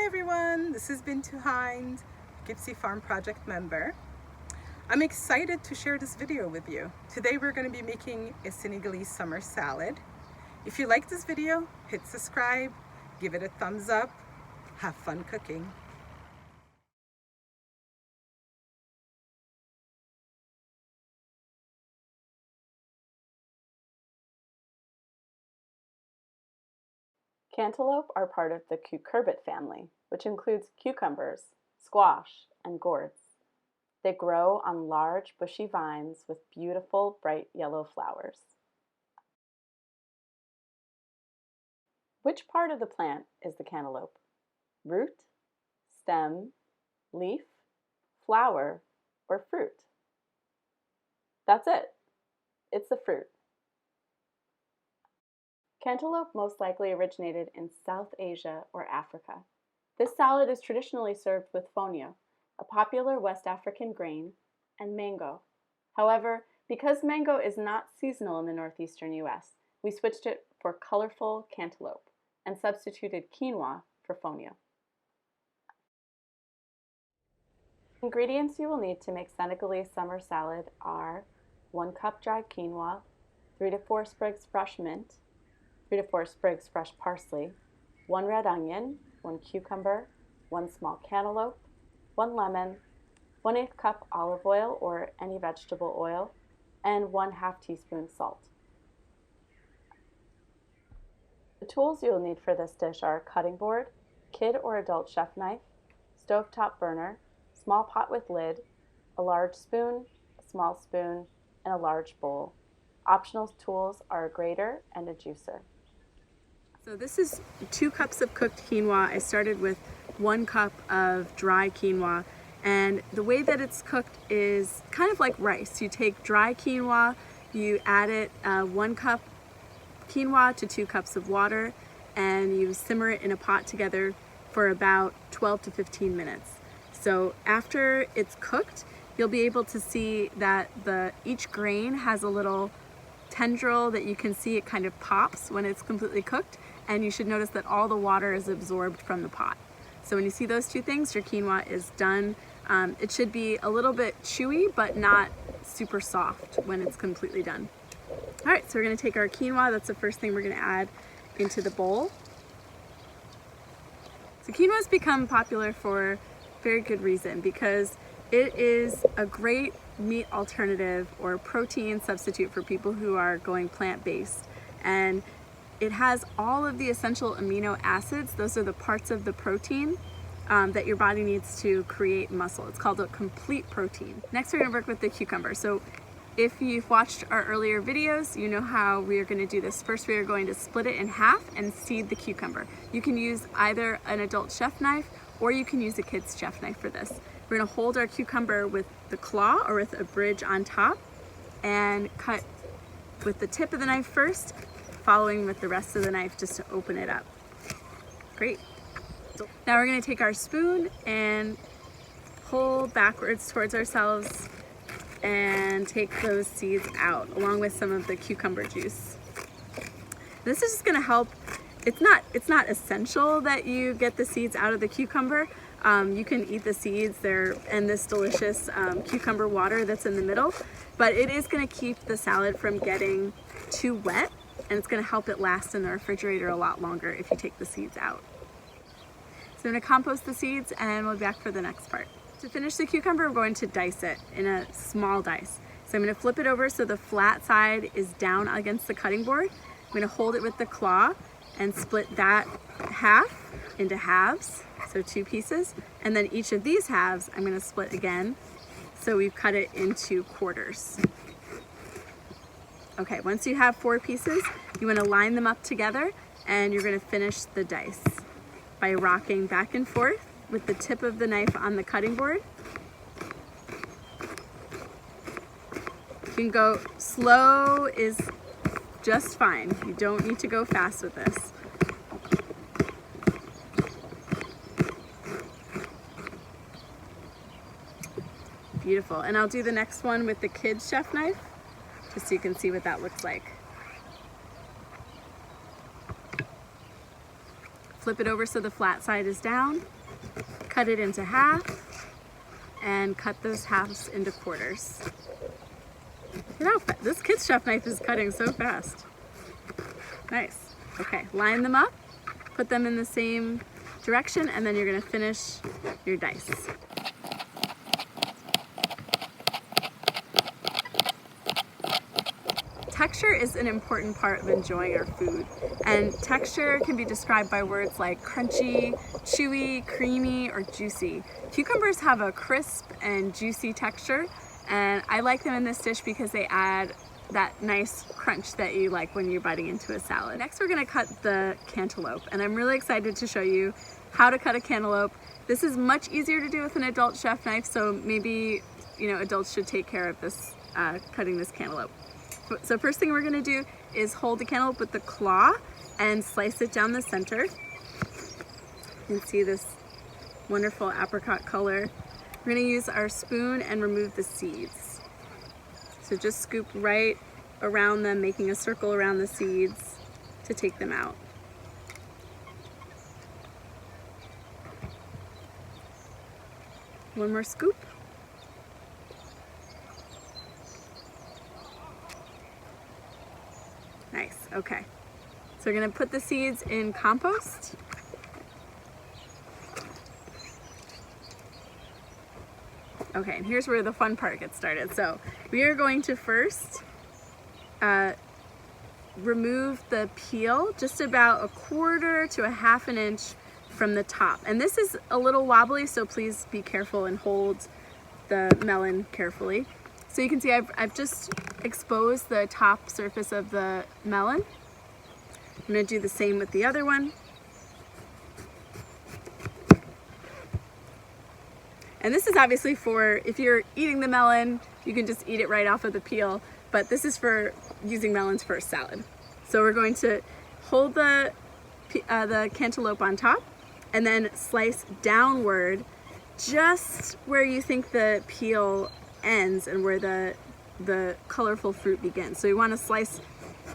Hi everyone, this has been Hind, Gypsy Farm Project member. I'm excited to share this video with you. Today we're going to be making a Senegalese summer salad. If you like this video, hit subscribe, give it a thumbs up, have fun cooking. Cantaloupe are part of the cucurbit family, which includes cucumbers, squash, and gourds. They grow on large, bushy vines with beautiful, bright yellow flowers. Which part of the plant is the cantaloupe? Root, stem, leaf, flower, or fruit? That's it. It's the fruit. Cantaloupe most likely originated in South Asia or Africa. This salad is traditionally served with fonio, a popular West African grain, and mango. However, because mango is not seasonal in the northeastern US, we switched it for colorful cantaloupe and substituted quinoa for fonio. Ingredients you will need to make Senegalese summer salad are 1 cup dried quinoa, 3 to 4 sprigs fresh mint, 3 to 4 sprigs fresh parsley, 1 red onion, 1 cucumber, 1 small cantaloupe, 1 lemon, 1/8 cup olive oil or any vegetable oil, and 1/2 teaspoon salt. The tools you will need for this dish are a cutting board, kid or adult chef knife, stovetop burner, small pot with lid, a large spoon, a small spoon, and a large bowl. Optional tools are a grater and a juicer. So this is 2 cups of cooked quinoa. I started with 1 cup of dry quinoa, and the way that it's cooked is kind of like rice. You take dry quinoa, you add it 1 cup quinoa to 2 cups of water, and you simmer it in a pot together for about 12 to 15 minutes. So after it's cooked, you'll be able to see that each grain has a little tendril that you can see. It kind of pops when it's completely cooked, and you should notice that all the water is absorbed from the pot. So when you see those 2 things, your quinoa is done. It should be a little bit chewy, but not super soft when it's completely done. All right, so we're gonna take our quinoa. That's the first thing we're gonna add into the bowl. So quinoa has become popular for very good reason, because it is a great meat alternative or protein substitute for people who are going plant-based. And it has all of the essential amino acids. Those are the parts of the protein that your body needs to create muscle. It's called a complete protein. Next, we're gonna work with the cucumber. So if you've watched our earlier videos, you know how we are gonna do this. First, we are going to split it in half and seed the cucumber. You can use either an adult chef knife or you can use a kid's chef knife for this. We're gonna hold our cucumber with the claw or with a bridge on top and cut with the tip of the knife first, following with the rest of the knife just to open it up. Great. Now we're gonna take our spoon and pull backwards towards ourselves and take those seeds out along with some of the cucumber juice. This is just gonna help. It's not essential that you get the seeds out of the cucumber. You can eat the seeds there and this delicious cucumber water that's in the middle, but it is gonna keep the salad from getting too wet, and it's gonna help it last in the refrigerator a lot longer if you take the seeds out. So I'm gonna compost the seeds and we'll be back for the next part. To finish the cucumber, we're going to dice it in a small dice. So I'm gonna flip it over so the flat side is down against the cutting board. I'm gonna hold it with the claw and split that half into halves, so 2 pieces. And then each of these halves, I'm gonna split again. So we've cut it into quarters. Okay, once you have 4 pieces, you wanna line them up together, and you're gonna finish the dice by rocking back and forth with the tip of the knife on the cutting board. You can go slow is just fine. You don't need to go fast with this. Beautiful, and I'll do the next one with the kid's chef knife, just so you can see what that looks like. Flip it over so the flat side is down, cut it into half and cut those halves into quarters. Look how fast. This kid's chef knife is cutting so fast. Nice. Okay, line them up, put them in the same direction, and then you're gonna finish your dice. Texture is an important part of enjoying our food, and texture can be described by words like crunchy, chewy, creamy, or juicy. Cucumbers have a crisp and juicy texture, and I like them in this dish because they add that nice crunch that you like when you're biting into a salad. Next, we're gonna cut the cantaloupe, and I'm really excited to show you how to cut a cantaloupe. This is much easier to do with an adult chef knife, so maybe adults should take care of this, cutting this cantaloupe. So first thing we're gonna do is hold the cantaloupe with the claw and slice it down the center. You can see this wonderful apricot color. We're gonna use our spoon and remove the seeds. So just scoop right around them, making a circle around the seeds to take them out. One more scoop. Nice, okay. So we're gonna put the seeds in compost. Okay, and here's where the fun part gets started. So we are going to first remove the peel just about 1/4 to 1/2 inch from the top. And this is a little wobbly, so please be careful and hold the melon carefully. So you can see I've just exposed the top surface of the melon. I'm gonna do the same with the other one. And this is obviously for, if you're eating the melon, you can just eat it right off of the peel, but this is for using melons for a salad. So we're going to hold the cantaloupe on top and then slice downward just where you think the peel ends and where the colorful fruit begins. So you want to slice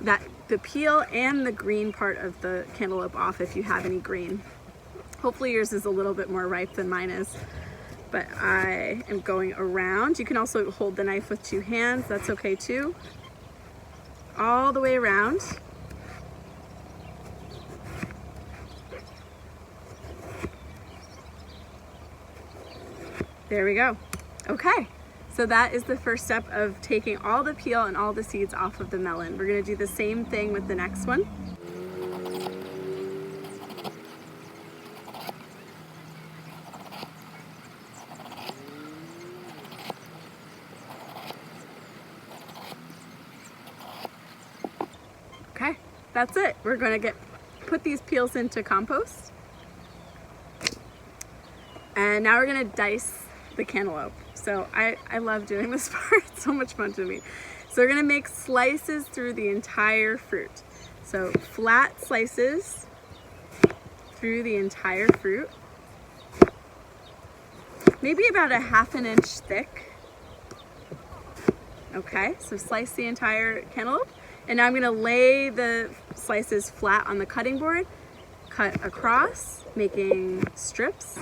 the peel and the green part of the cantaloupe off if you have any green. Hopefully yours is a little bit more ripe than mine is, but I am going around. You can also hold the knife with 2 hands, that's okay too. All the way around. There we go. Okay. So that is the first step of taking all the peel and all the seeds off of the melon. We're gonna do the same thing with the next one. Okay, that's it. We're gonna put these peels into compost. And now we're gonna dice the cantaloupe. So I love doing this part, it's so much fun to me. So we're gonna make slices through the entire fruit. So flat slices through the entire fruit. Maybe about 1/2 inch thick. Okay, so slice the entire cantaloupe. And now I'm gonna lay the slices flat on the cutting board, cut across, making strips.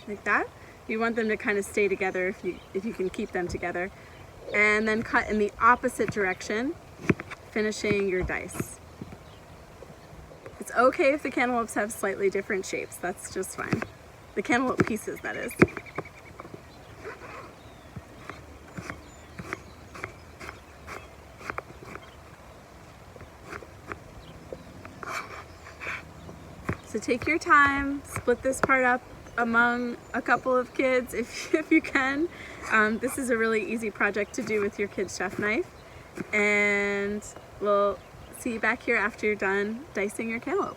Like that. You want them to kind of stay together if you can keep them together. And then cut in the opposite direction, finishing your dice. It's okay if the cantaloupes have slightly different shapes, that's just fine. The cantaloupe pieces, that is. So take your time, split this part up among a couple of kids if you can. This is a really easy project to do with your kid's chef knife. And we'll see you back here after you're done dicing your cantaloupe.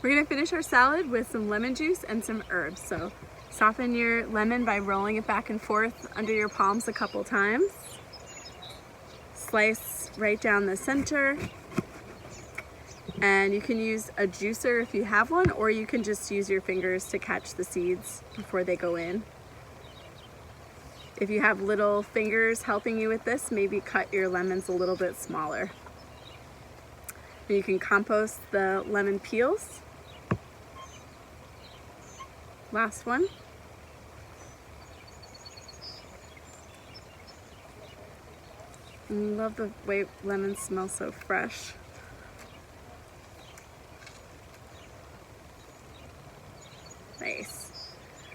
We're gonna finish our salad with some lemon juice and some herbs. So soften your lemon by rolling it back and forth under your palms a couple times. Slice right down the center. And you can use a juicer if you have one, or you can just use your fingers to catch the seeds before they go in. If you have little fingers helping you with this, maybe cut your lemons a little bit smaller. And you can compost the lemon peels. Last one. I love the way lemons smell so fresh. Nice.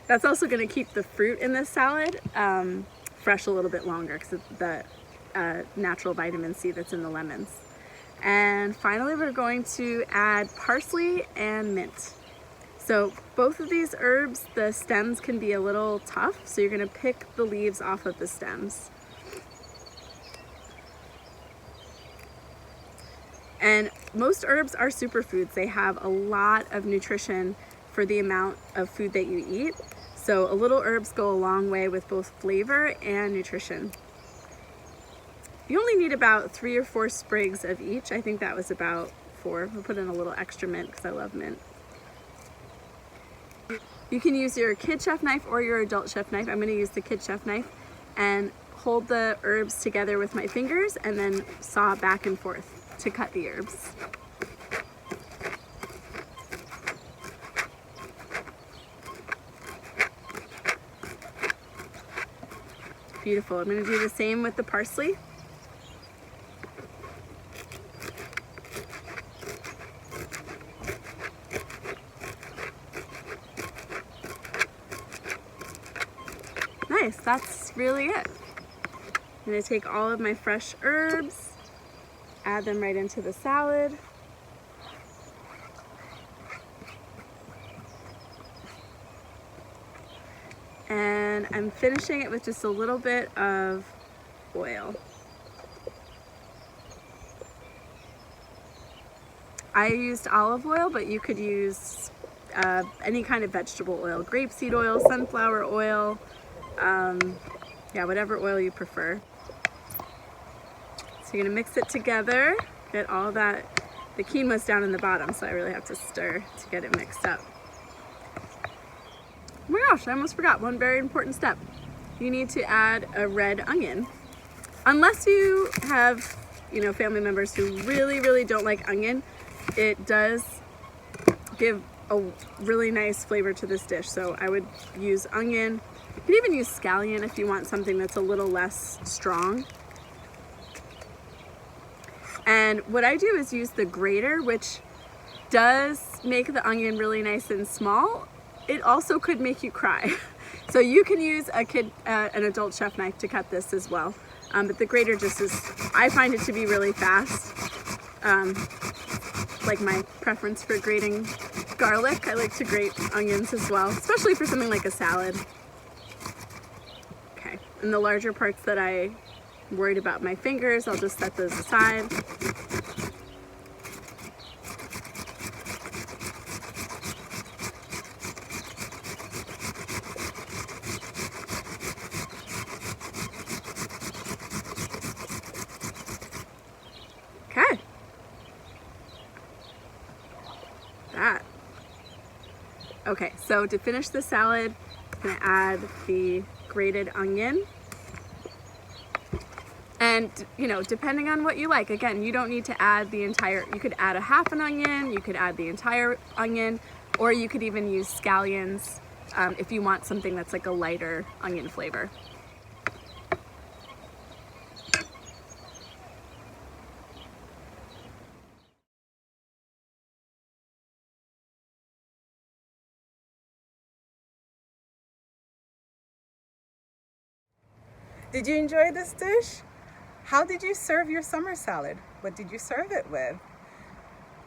That's also going to keep the fruit in this salad fresh a little bit longer because of the natural vitamin C that's in the lemons. And finally, we're going to add parsley and mint. So both of these herbs, the stems can be a little tough, so you're going to pick the leaves off of the stems. And most herbs are superfoods. They have a lot of nutrition for the amount of food that you eat. So a little herbs go a long way with both flavor and nutrition. You only need about 3 or 4 sprigs of each. I think that was about 4. We'll put in a little extra mint because I love mint. You can use your kid chef knife or your adult chef knife. I'm going to use the kid chef knife and hold the herbs together with my fingers and then saw back and forth to cut the herbs. Beautiful. I'm going to do the same with the parsley. Nice, that's really it. I'm going to take all of my fresh herbs, add them right into the salad. And I'm finishing it with just a little bit of oil. I used olive oil, but you could use any kind of vegetable oil, grapeseed oil, sunflower oil, yeah, whatever oil you prefer. So you're gonna mix it together, get all that, the quinoa's down in the bottom, so I really have to stir to get it mixed up. Oh my gosh, I almost forgot one very important step. You need to add a red onion. Unless you have, family members who really don't like onion, it does give a really nice flavor to this dish. So I would use onion. You can even use scallion if you want something that's a little less strong. And what I do is use the grater, which does make the onion really nice and small. It also could make you cry. So you can use an adult chef knife to cut this as well. But the grater just is, I find it to be really fast. Like my preference for grating garlic. I like to grate onions as well, especially for something like a salad. Okay, and the larger parts that I'm worried about my fingers, I'll just set those aside. Okay. Okay, so to finish the salad, I'm gonna add the grated onion. And, depending on what you like, again, you don't need to add the entire, you could add a half an onion, you could add the entire onion, or you could even use scallions if you want something that's like a lighter onion flavor. Did you enjoy this dish? How did you serve your summer salad? What did you serve it with?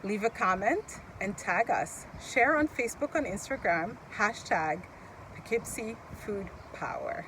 Leave a comment and tag us. Share on Facebook and Instagram, #POKfoodpower.